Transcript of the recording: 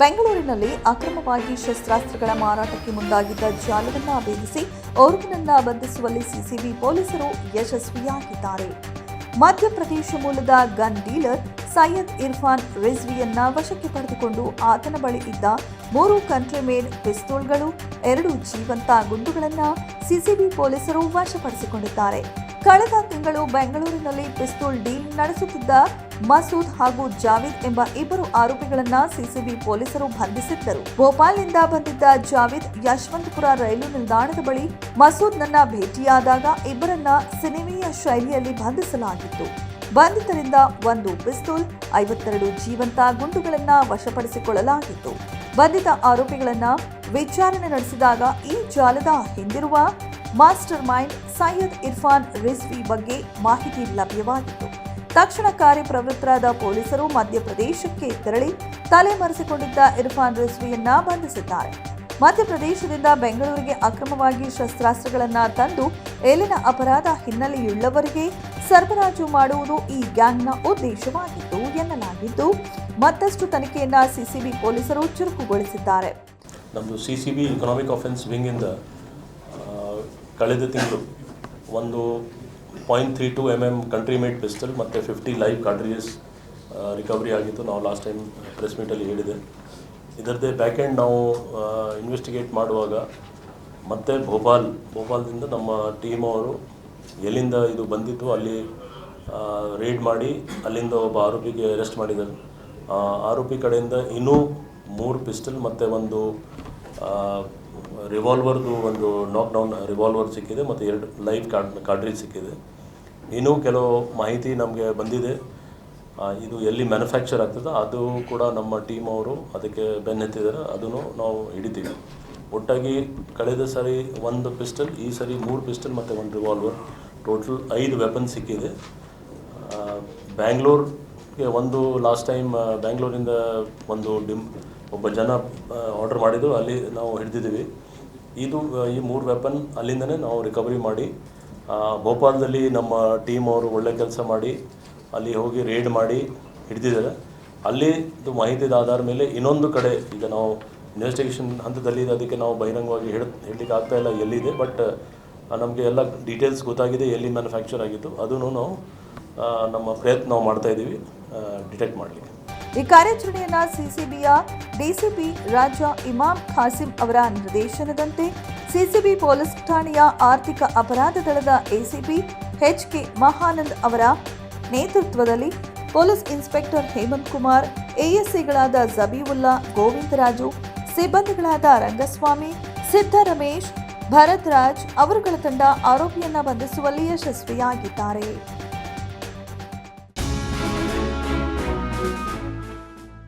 ಬೆಂಗಳೂರಿನಲ್ಲಿ ಅಕ್ರಮವಾಗಿ ಶಸ್ತ್ರಾಸ್ತ್ರಗಳ ಮಾರಾಟಕ್ಕೆ ಮುಂದಾಗಿದ್ದ ಜಾಲವನ್ನು ಭೇದಿಸಿ ಓರ್ವನನ್ನ ಬಂಧಿಸುವಲ್ಲಿ ಸಿಸಿಬಿ ಪೊಲೀಸರು ಯಶಸ್ವಿಯಾಗಿದ್ದಾರೆ. ಮಧ್ಯಪ್ರದೇಶ ಮೂಲದ ಗನ್ ಡೀಲರ್ ಸೈಯದ್ ಇರ್ಫಾನ್ ರಿಜ್ವಿಯನ್ನ ವಶಕ್ಕೆ ಪಡೆದುಕೊಂಡು ಆತನ ಬಳಿ ಇದ್ದ 3 ಕಂಟ್ರಿ ಮೇಡ್ ಪಿಸ್ತೂಲ್ಗಳು, 2 ಜೀವಂತ ಗುಂಡುಗಳನ್ನು ಸಿಸಿಬಿ ಪೊಲೀಸರು ವಶಪಡಿಸಿಕೊಂಡಿದ್ದಾರೆ. ಕಳೆದ ತಿಂಗಳು ಬೆಂಗಳೂರಿನಲ್ಲಿ ಪಿಸ್ತೂಲ್ ಡೀಲ್ ನಡೆಸುತ್ತಿದ್ದ ಮಸೂದ್ ಹಾಗೂ ಜಾವೀದ್ ಎಂಬ ಇಬ್ಬರು ಆರೋಪಿಗಳನ್ನು ಸಿಸಿಬಿ ಪೊಲೀಸರು ಬಂಧಿಸಿದ್ದರು. ಭೋಪಾಲ್ನಿಂದ ಬಂದಿದ್ದ ಜಾವೀದ್ ಯಶವಂತಪುರ ರೈಲು ನಿಲ್ದಾಣದ ಬಳಿ ಮಸೂದ್ನನ್ನ ಭೇಟಿಯಾದಾಗ ಇಬ್ಬರನ್ನ ಸಿನಿಮೀಯ ಶೈಲಿಯಲ್ಲಿ ಬಂಧಿಸಲಾಗಿತ್ತು. ಬಂಧಿತರಿಂದ 1 ಪಿಸ್ತೂಲ್, 52 ಜೀವಂತ ಗುಂಡುಗಳನ್ನು ವಶಪಡಿಸಿಕೊಳ್ಳಲಾಗಿತ್ತು. ಬಂಧಿತ ಆರೋಪಿಗಳನ್ನ ವಿಚಾರಣೆ ನಡೆಸಿದಾಗ ಈ ಜಾಲದ ಹಿಂದಿರುವ ಮಾಸ್ಟರ್ ಮೈಂಡ್ ಸೈಯದ್ ಇರ್ಫಾನ್ ರಿಜ್ವಿ ಬಗ್ಗೆ ಮಾಹಿತಿ ಲಭ್ಯವಾಗಿತ್ತು. ತಕ್ಷಣ ಕಾರ್ಯಪ್ರವೃತ್ತರಾದ ಪೊಲೀಸರು ಮಧ್ಯಪ್ರದೇಶಕ್ಕೆ ತೆರಳಿ ತಲೆಮರೆಸಿಕೊಂಡಿದ್ದ ಇರ್ಫಾನ್ ರಿಜ್ವಿಯನ್ನ ಬಂಧಿಸಿದ್ದಾರೆ. ಮಧ್ಯಪ್ರದೇಶದಿಂದ ಬೆಂಗಳೂರಿಗೆ ಅಕ್ರಮವಾಗಿ ಶಸ್ತ್ರಾಸ್ತ್ರಗಳನ್ನು ತಂದು ಇಲ್ಲಿನ ಅಪರಾಧ ಹಿನ್ನೆಲೆಯುಳ್ಳವರಿಗೆ ಸರಬರಾಜು ಮಾಡುವುದು ಈ ಗ್ಯಾಂಗ್ನ ಉದ್ದೇಶವಾಗಿತ್ತು ಎನ್ನಲಾಗಿದ್ದು, ಮತ್ತಷ್ಟು ತನಿಖೆಯನ್ನ ಸಿಸಿಬಿ ಪೊಲೀಸರು ಚುರುಕುಗೊಳಿಸಿದ್ದಾರೆ. ನಮ್ಮದು ಸಿಸಿಬಿ ಇಕನಾಮಿಕ್ ಅಫೆನ್ಸ್ ವಿಂಗಿಂದ ಕಳೆದ ತಿಂಗಳು ಒಂದು 0.32 mm ಕಂಟ್ರಿ ಮೇಡ್ ಪಿಸ್ಟಲ್ ಮತ್ತು 50 ಲೈವ್ ಕಾರ್ಟ್ರಿಜಸ್ ರಿಕವರಿ ಆಗಿತ್ತು. ನಾವು ಲಾಸ್ಟ್ ಟೈಮ್ ಪ್ರೆಸ್ ಮೀಟಲ್ಲಿ ಹೇಳಿದೆ. ಇದರದ್ದೇ ಬ್ಯಾಕ್ ಎಂಡ್ ನಾವು ಇನ್ವೆಸ್ಟಿಗೇಟ್ ಮಾಡುವಾಗ ಮತ್ತೆ ಭೋಪಾಲ್ದಿಂದ ನಮ್ಮ ಟೀಮ್ ಅವರು ಎಲ್ಲಿಂದ ಇದು ಬಂದಿತ್ತು ಅಲ್ಲಿ ರೇಡ್ ಮಾಡಿ ಅಲ್ಲಿಂದ ಒಬ್ಬ ಆರೋಪಿಗೆ ಅರೆಸ್ಟ್ ಮಾಡಿದ್ದಾರೆ. ಆರೋಪಿ ಕಡೆಯಿಂದ ಇನ್ನೂ 3 ಪಿಸ್ಟಲ್ ಮತ್ತು ಒಂದು ರಿವಾಲ್ವರ್ದು ಒಂದು ನಾಕ್ ಡೌನ್ ರಿವಾಲ್ವರ್ ಸಿಕ್ಕಿದೆ ಮತ್ತು 2 ಲೈವ್ ಕಾರ್ಟ್ರಿಜ್ ಸಿಕ್ಕಿದೆ. ಇನ್ನೂ ಕೆಲವು ಮಾಹಿತಿ ನಮಗೆ ಬಂದಿದೆ. ಇದು ಎಲ್ಲಿ ಮ್ಯಾನುಫ್ಯಾಕ್ಚರ್ ಆಗ್ತದೆ ಅದು ಕೂಡ ನಮ್ಮ ಟೀಮ್ ಅವರು ಅದಕ್ಕೆ ಬೆನ್ನತ್ತಿದ್ದಾರೆ. ಅದನ್ನು ನಾವು ಹಿಡಿತೀವಿ. ಒಟ್ಟಾಗಿ ಕಳೆದ ಸರಿ 1 ಪಿಸ್ಟಲ್, ಈ ಸರಿ 3 ಪಿಸ್ಟಲ್ ಮತ್ತು 1 ರಿವಾಲ್ವರ್, ಟೋಟಲ್ 5 ವೆಪನ್ ಸಿಕ್ಕಿದೆ. ಬ್ಯಾಂಗ್ಳೂರ್ಗೆ ಒಂದು ಲಾಸ್ಟ್ ಟೈಮ್ ಬ್ಯಾಂಗ್ಳೂರಿಂದ ಒಬ್ಬ ಜನ ಆರ್ಡರ್ ಮಾಡಿದ್ದು ಅಲ್ಲಿ ನಾವು ಹಿಡಿದಿದ್ದೀವಿ. ಈ 3 ವೆಪನ್ ಅಲ್ಲಿಂದನೇ ನಾವು ರಿಕವರಿ ಮಾಡಿ ಭೋಪಾಲ್ದಲ್ಲಿ ನಮ್ಮ ಟೀಮ್ ಅವರು ಒಳ್ಳೆ ಕೆಲಸ ಮಾಡಿ ಅಲ್ಲಿ ಹೋಗಿ ರೇಡ್ ಮಾಡಿ ಹಿಡಿದಿದ್ದಾರೆ. ಅಲ್ಲಿ ಇದು ಮಾಹಿತಿದ ಆಧಾರ ಮೇಲೆ ಇನ್ನೊಂದು ಕಡೆ ಈಗ ನಾವು ಇನ್ವೆಸ್ಟಿಗೇಷನ್ ಹಂತದಲ್ಲಿ ಅದಕ್ಕೆ ನಾವು ಬಹಿರಂಗವಾಗಿ ಹೇಳಲಿಕ್ಕೆ ಆಗ್ತಾ ಇಲ್ಲ ಎಲ್ಲಿದೆ. ಬಟ್ ನಮಗೆ ಎಲ್ಲ ಡೀಟೇಲ್ಸ್ ಗೊತ್ತಾಗಿದೆ ಎಲ್ಲಿ ಮ್ಯಾನುಫ್ಯಾಕ್ಚರ್ ಆಗಿತ್ತು. ಅದನ್ನು ನಾವು ನಮ್ಮ ಪ್ರಯತ್ನ ನಾವು ಮಾಡ್ತಾ ಇದ್ದೀವಿ ಡಿಟೆಕ್ಟ್ ಮಾಡಲಿಕ್ಕೆ. ಈ ಕಾರ್ಯಾಚರಣೆಯನ್ನ ಸಿಸಿಬಿಯ ಡಿಸಿಪಿ ರಾಜಾ ಇಮಾಮ್ ಖಾಸಿಂ ಅವರ ನಿರ್ದೇಶನದಂತೆ ಸಿಸಿಬಿ ಪೊಲೀಸ್ ಠಾಣೆಯ ಆರ್ಥಿಕ ಅಪರಾಧ ದಳದ ಎಸಿಪಿ ಎಚ್ಕೆ ಮಹಾನಂದ್ ಅವರ ನೇತೃತ್ವದಲ್ಲಿ ಪೊಲೀಸ್ ಇನ್ಸ್ಪೆಕ್ಟರ್ ಹೇಮಂತ್ ಕುಮಾರ್, ಎಎಸ್ಸಿಗಳಾದ ಜಬೀವುಲ್ಲಾ, ಗೋವಿಂದರಾಜು, ಸಿಬ್ಬಂದಿಗಳಾದ ರಂಗಸ್ವಾಮಿ, ಸಿದ್ದರಮೇಶ್, ಭರತ್ ರಾಜ್ ಅವರುಗಳ ತಂಡ ಆರೋಪಿಯನ್ನ ಬಂಧಿಸುವಲ್ಲಿ ಯಶಸ್ವಿಯಾಗಿದ್ದಾರೆ.